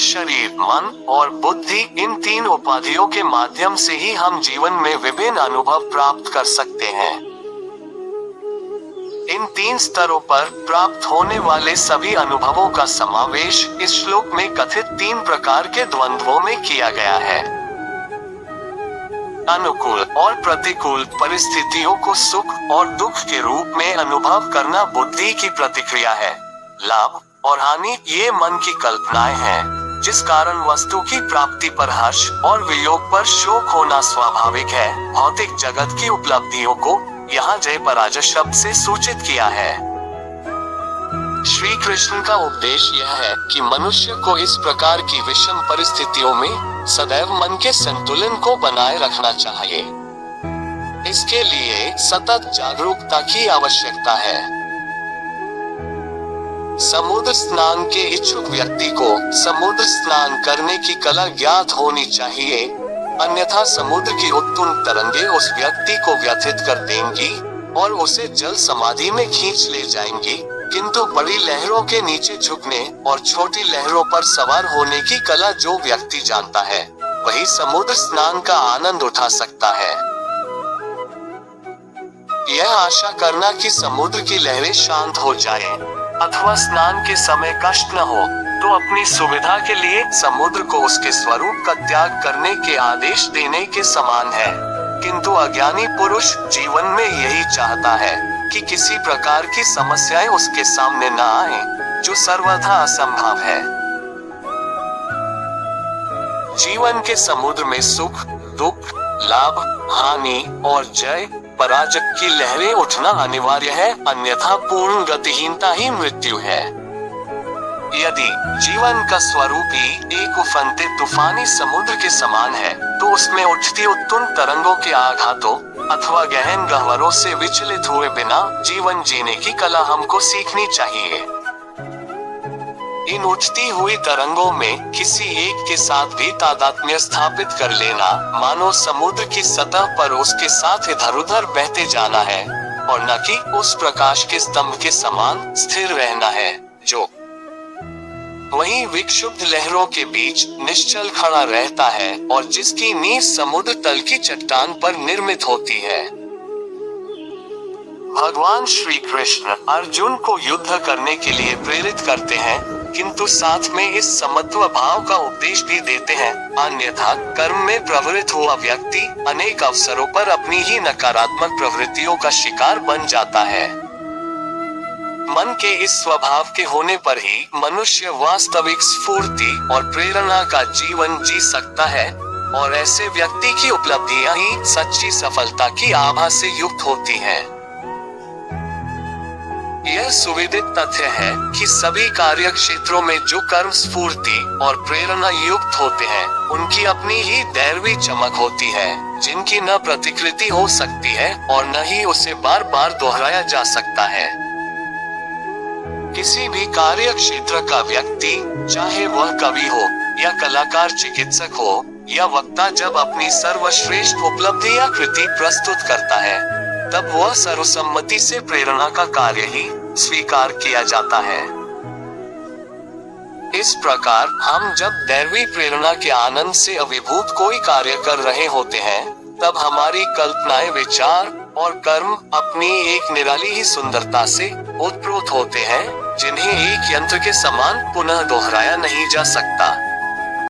शरीर, मन और बुद्धि, इन तीन उपाधियों के माध्यम से ही हम जीवन में विभिन्न अनुभव प्राप्त कर सकते हैं। इन तीन स्तरों पर प्राप्त होने वाले सभी अनुभवों का समावेश इस श्लोक में कथित तीन प्रकार के द्वंद्वों में किया गया है। अनुकूल और प्रतिकूल परिस्थितियों को सुख और दुख के रूप में अनुभव करना बुद्धि की प्रतिक्रिया है। लाभ और हानि ये मन की कल्पनाएं हैं, जिस कारण वस्तु की प्राप्ति पर हर्ष और वियोग पर शोक होना स्वाभाविक है। भौतिक जगत की उपलब्धियों को यहाँ जय पराजय शब्द से सूचित किया है। श्री कृष्ण का उपदेश यह है कि मनुष्य को इस प्रकार की विषम परिस्थितियों में सदैव मन के संतुलन को बनाए रखना चाहिए। इसके लिए सतत जागरूकता की आवश्यकता है। समुद्र स्नान के इच्छुक व्यक्ति को समुद्र स्नान करने की कला ज्ञात होनी चाहिए, अन्यथा समुद्र की उत्तुंग तरंगे उस व्यक्ति को व्यथित कर देंगी और उसे जल समाधि में खींच ले जाएंगी। किंतु बड़ी लहरों के नीचे झुकने और छोटी लहरों पर सवार होने की कला जो व्यक्ति जानता है, वही समुद्र स्नान का आनंद उठा सकता है। यह आशा करना कि समुद्र की लहरें शांत हो जाएं अथवा स्नान के समय कष्ट न हो, तो अपनी सुविधा के लिए समुद्र को उसके स्वरूप का त्याग करने के आदेश देने के समान है। किंतु अज्ञानी पुरुष जीवन में यही चाहता है कि किसी प्रकार की समस्याएं उसके सामने न आए, जो सर्वथा असंभव है। जीवन के समुद्र में सुख, दुख, लाभ, हानि और जय पराजय की लहरें उठना अनिवार्य है, अन्यथा पूर्ण गतिहीनता ही मृत्यु है। यदि जीवन का स्वरूप ही एक उफनते तूफानी समुद्र के समान है, तो उसमें उठती उत्तुंग तरंगों के आघातों अथवा गहन गह्वरों से विचलित हुए बिना जीवन जीने की कला हमको सीखनी चाहिए। इन उठती हुई तरंगों में किसी एक के साथ भी तादात्म्य स्थापित कर लेना मानो समुद्र की सतह पर उसके साथ इधर उधर बहते जाना है, और न कि उस प्रकाश के स्तंभ के समान स्थिर रहना है, जो वहीं विक्षुब्ध लहरों के बीच निश्चल खड़ा रहता है और जिसकी नींव समुद्र तल की चट्टान पर निर्मित होती है। भगवान श्री कृष्ण अर्जुन को युद्ध करने के लिए प्रेरित करते हैं, किंतु साथ में इस समत्व भाव का उपदेश भी देते हैं, अन्यथा कर्म में प्रवृत्त हुआ व्यक्ति अनेक अवसरों पर अपनी ही नकारात्मक प्रवृत्तियों का शिकार बन जाता है। मन के इस स्वभाव के होने पर ही मनुष्य वास्तविक स्फूर्ति और प्रेरणा का जीवन जी सकता है, और ऐसे व्यक्ति की उपलब्धियां ही सच्ची सफलता की आभा से युक्त होती हैं। यह सुविदित तथ्य है कि सभी कार्य क्षेत्रों में जो कर्म स्फूर्ति और प्रेरणा युक्त होते हैं, उनकी अपनी ही दैवी चमक होती है, जिनकी न प्रतिकृति हो सकती है और न ही उसे बार बार दोहराया जा सकता है। किसी भी कार्य क्षेत्र का व्यक्ति, चाहे वह कवि हो या कलाकार, चिकित्सक हो या वक्ता, जब अपनी सर्वश्रेष्ठ उपलब्धि या कृति प्रस्तुत करता है, तब वह सर्वसम्मति से प्रेरणा का कार्य ही स्वीकार किया जाता है। इस प्रकार हम जब दैवी प्रेरणा के आनंद से अभिभूत कोई कार्य कर रहे होते हैं, तब हमारी कल्पनाएं, विचार और कर्म अपनी एक निराली ही सुंदरता से ओतप्रोत होते हैं, जिन्हें एक यंत्र के समान पुनः दोहराया नहीं जा सकता।